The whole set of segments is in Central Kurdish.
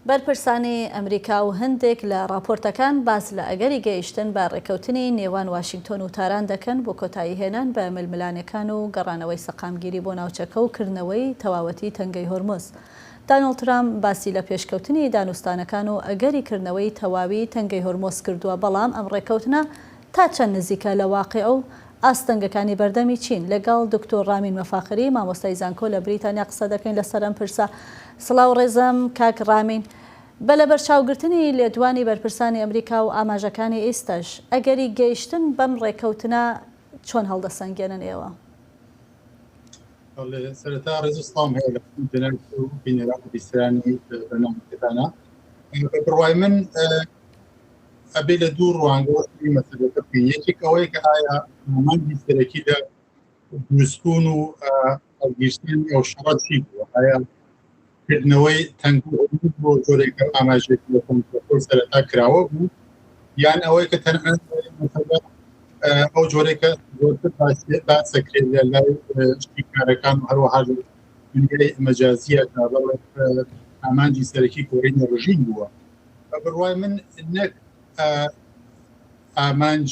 بەرپرسانی ئەمریکا و هەندێک لە راپۆرتەکان باس لە ئەگەری گەیشتن بە ڕێکەوتنی نێوان واشنگتۆن و تاران دەکەن بۆ کۆتایی هێنان بە ململانەکان و گەڕانەوەی سەقامگیری بۆ ناوچەکە و کردنەوەی تەواوەتی تەنگەی هۆرموز. دانەڵد ترامپ باسی لە پێشکەوتنی دانوستانەکان و ئەگەریکردنەوەی تەواوی تەنگەی هۆرمۆز کردووە، بەڵام ئەم ڕێکەوتنە تا چەند نزیکە لە واقع و ئاستەنگەکانی بەردەمی چین. لەگەڵ دکتۆر رامین مەفاخری مامۆستای زانکۆ لە بریتانیا قسە دەکەین لەسەر ئەم پرسە. سڵاو ڕێزەم کاک رامین، بە لە بەرچاوگرتنی لێدوانی بەرپرسانی ئەمریکا و ئاماژەکانی ئێستاش ئەگەری گەیشتن بەم ڕێکەوتنە چۆن هەڵدەسەنگێنن ئێوە؟ سەرەتا ڕێزستان هەیە لە بینەرا و بیسترانی بەنامەکەتانە. بڕوای من ئەبێ لە دوو ڕوانگەوەی مەسەلەکە بکەین. یەکێک ئەوەیە کە ئایا مانگی سەرەکی لە دروستبوون و هەڵگیرتنی ئەو شەڕە چی بووە؟ ئایا کردنەوەی تەنگی بۆ جۆرێکە ئاماژێکی لە کۆمپیۆتەر سەرەتا کراوە بوو، یان ئەوەی کە تەنانەت ئەو جۆرێکە زۆرتر باسەکرێت لە لای شتیکارەکان و هەروەها دنیای مەجازیە ئامانجی سەرەکی کۆڕینی ڕژیم بووە. بڕوای من نەک ئامانج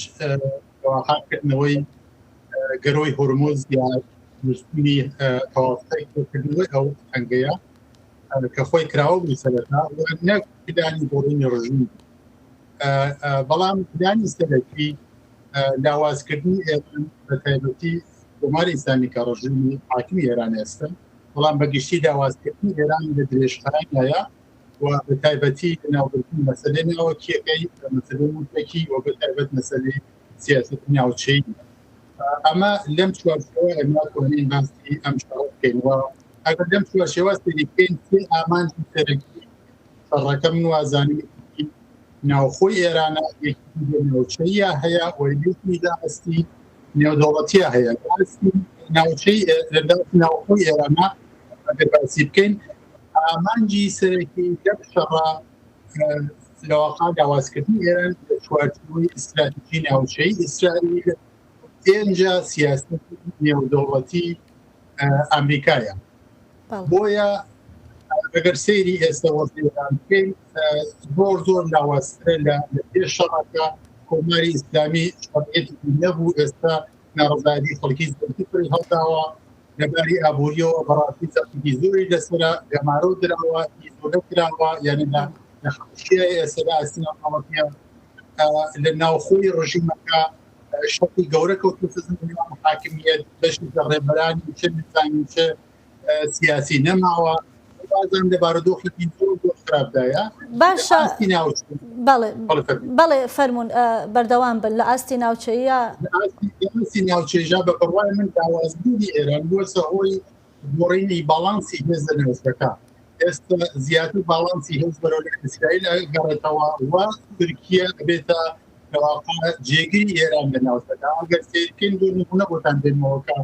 کردنەوەی گەرۆی هۆرمۆز یا دروستبوونی تەواوکردنەوەی ئەو تەنگەیە کە خۆی کراوە بوو سەرەتا، نەک پلانی کۆڕینی ڕژیم. بەڵام پلانی سەرەکی لاوازکردنی ئێران بە تایبەتی کۆماری ئیسلامی کە ڕژیمی حاکمی ئێران ئێستا، بەڵام بەگشتی لاوازکردنی ئێران لە درێژخایەنایە و بە تایبەتی ناوبردنی مەسەلەی ناوەکیەکەی مەسەلەی موتەکی و بە تایبەت مەسەلەی سیاسەتی ناوچەی. ئەمە لەم چوارچێوە ئێمە توانین باسی ئەم شەڕە بکەینەوە. ئەگەر لەم چوارچێوە سەری بکەین سێ ئامانجی سەرەکی شەڕەکە من وازانی ناوخۆی ئێرانە یەکی ناوچەیە هەیە و یەکی داهەستی نێودەوڵەتیە هەیە. ناوچەی ناوخۆی ئێرانە ئەگەر باسی بکەین، ئامانجی سەرەکی لەم شەڕە لەواقع داوازکردنی ئێران لە چوارچێوەی ئستراتیژی ناوچەی ئیسرائیل ئێنجا سیاسەتی نێودەوڵەتی ئەمریکایە. بۆیە ئەگەر سەیری ئێستا وەزیران بکەین، زۆر لاوازترە لە پێش شەڕەکە کۆماری ئیسلامی شەڕێتی نەبوو. ئێستا ناڕەزایەتی خەڵکی زۆرتری هەڵداوە، لەباری ئابووریەوە بەڕاستی زەختی زۆری لەسرە گەمارە دراوە، زۆرە کراوە، یعنی لە خەڵکیە ئێستا ئەسینەوەڵەتیە لە ناوخۆی ڕژیمەکە شەڕی گەورە کەوتووە نێوان حاکمیەت بەشی ڕێبەرانی چه نظامی چه سیاسی نەماوە. بازم لەبارەدۆخێکی زۆر خراپدایە. باشە، بەڵێ فەرموون بەردەوام بن لە ئاستی ناوچەیە. ئاستی ناوچەیە بە بڕوای من داوازبوونی ئێران بووە هۆی گۆڕینی باڵانسی هێزە نەوەستەکە. ئێستا زیاتر باڵانسی هێز بەرەو لە ئیسرائیل گەڕێتەوە و تورکیە بێتە لەواقع جێگیری ئێران لە ناوچەکە. ئەگەر سیرکەین دوو نمونە بۆتان دێنمەوەکە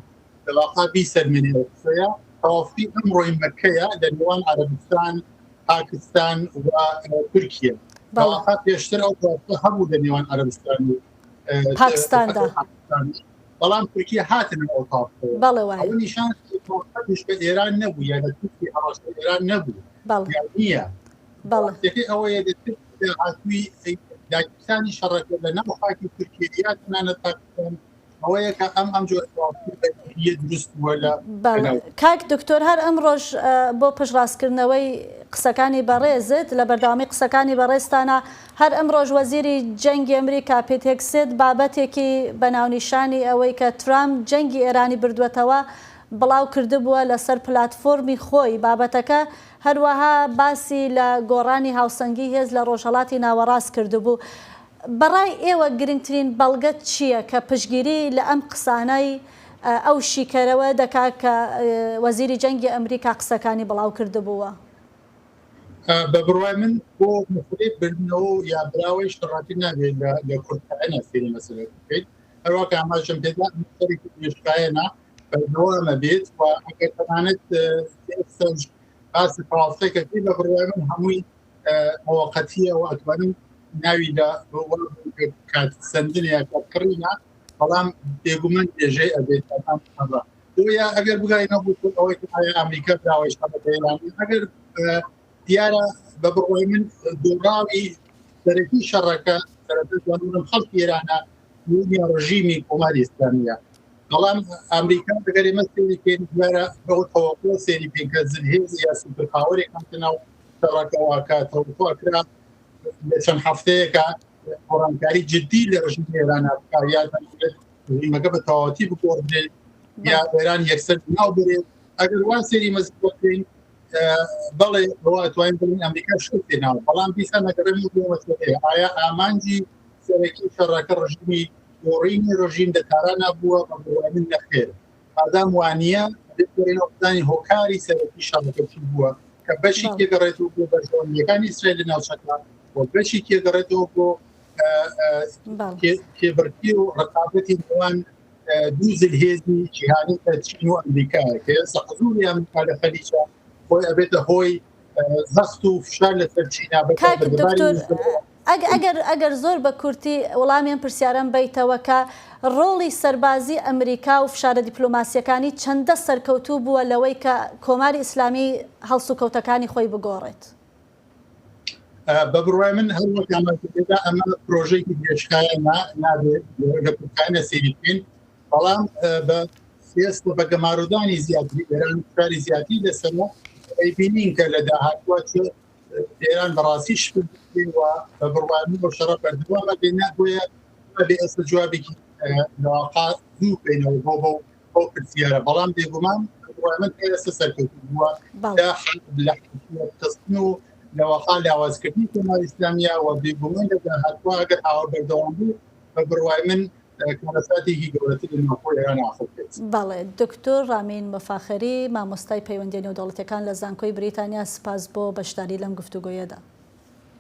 لەواقع بیسەرمێنێ قسەیە تەواوی ئەمڕۆی مەکەیە لە نێوان عەرەبستان، پاکستان و تورکیە. بەڵام پێشتر ئەو هەبوو لە نێوان عەرەبستان و پاکستاندا، بەڵام تورکیە هاتن ئەو تاوەوە نیشان بە ئێران نەبوو یا لە تورکی هەڕەشتە ئێران نەبوو نییە. ئەوەیە هاتووی داگیرکردنی شەڕەکە لە ناو خاکی تورکیە یا تەنانەت پاکستان. کاک دکتۆر، هەر ئەم ڕۆژ بۆ پشڕاستکردنەوەی قسەکانی بەڕێزت لە بەردەوامی قسەکانی بەڕێستانە، هەر ئەم ڕۆژ وەزیری جەنگی ئەمریکا پێتێکسێت بابەتێکی بەناونیشانی ئەوەی کە ترامپ جەنگی ئێرانی بردووەتەوە بڵاو کردبووە لەسەر پلاتفۆرمی خۆی. بابەتەکە هەروەها باسی لە گۆڕانی هاوسەنگی هێز لە ڕۆژهەڵاتی ناوەڕاست کردبوو. بەڕای ئێوە گرنگترین بەڵگەت چییە کە پشگیری لە ئەم قسانەی ئەو شیکەرەوە دەکات کە وەزیری جەنگی ئەمریکا قسەکانی بڵاو کردبووە؟ بە بڕوای من بۆ مخولێت بردنەوە یا براوەی شڕاتی نابێت لە کورتایە فێری مەسەلەت بکەیت. هەروەکە ئاماژەم پێدا سەرێکی نوێژخایەنە بەردەوامە بێت و ئەگەر تەنانەت باسی تەواوەتەکە بە بڕوای من هەمووی مۆقەتیە و ئەتوانم ناوی لە کات سندنە کڕینە، بەڵام بێگومان بێژەی ئەبێت بۆیە ئەگەر بگاینە بوو ئەوەی ئەمریکا داوای شەڕەکە ئێرانی ئەگەر دیارە بە بڕۆی من دووڕاوی سەرەکی شەڕەکە سەرەتا خەڵکی ئێرانە بوونی ڕژیمی کۆماری ئیسلامیە. بەڵام ئەمریکا دەگەر ئێمە سێری پێین دوارە بەو تەوەقع سێری پێین کە زلهێز یا سوپرپاوەرێکم ناو شەڕەکەەوە کە تەوەقع کرا لە چەند هەفتەیەکە گۆڕانکاری جدی لە ڕژیمی ئێرانە بکات یا ڕژیمەکە بە تەواوەتی بگۆڕدرێت یا ئێران یەکسەر ناو برێت. ئەگەر وان سێری مەزبوط بکەین بەڵێ ئەوە ئەتوانین بڵین ئەمریکا شت تێناوە، بەڵام بیسە نەگەڕێمی بۆمەسەلەیە ئایا ئامانجی سەرەکی شەڕەکە ڕژیمی گۆڕینی ڕژیم دەتارا نبووە بە بڕوای من نەخێر. ئادام وانە دەێنەوەزانی هۆکاری سەرەکی شەڕەکە چی بووە کە بەشی تێگەڕێتەوە بۆ بەشەوەندیەکانی ئیسرائیل لە ناوچەکە بۆ بەشی تێگەڕێتەوە بۆ کێبڕکی و ڕقابەتی نێوان دوو زلهێزی جیهانی چین و ئەمریکایە کە ئێستا حزوری ئەمریکا لە خەلیجە خۆی ئەبێتە هۆی زەخت و فشار لەسەر چینە ئەگەر زۆر بە کورتی وەڵامیان پرسیاران بیتەوە کە ڕۆڵی سەربازی ئەمریکا و فشارە دیپلۆماسیەکانی چەندە سەرکەوتوو بووە لەوەی کە کۆماری ئیسلامی هەڵسو کەوتەکانی خۆی بگۆڕێت. بە بڕوای من هەروەکدا ئەمە پرۆژەیەکی درێژخایە نابێت لە پورتانە سێری بکەین، بەڵام بە سێستە بە گەمارودانی زیاتری ئێران فشاری زیاتی لەسەرە ئەیبینین کە لە داهاتوە ئێران بەڕاستی شوە بە بڕوای من بۆ شەڕە بەردەوامە بێ نابووە بێ ئەسڵ جوابێکی لەواقع دوو بینەوە بۆ بۆ پرسیارە، بەڵام بێگومان بڕوای من ئێستا سەرکەوتوو بووە لە تەستن و لەواقع لاوازکردنی کۆماری ئیسلامیە و بێگومان لە داهاتوە ئەگەر ئاوا بەردەوام بوو بە بڕوای من کارەساتێکی گەورەتر لە ناوخۆی ئێران ئاخۆکرێت. بەڵێ دکتۆر ڕامین مەفاخری مامۆستای پەیوەندی نێودەوڵەتیەکان لە زانکۆی بریتانیا، سپاس بۆ بەشداری لەم گفتوگۆیەدا.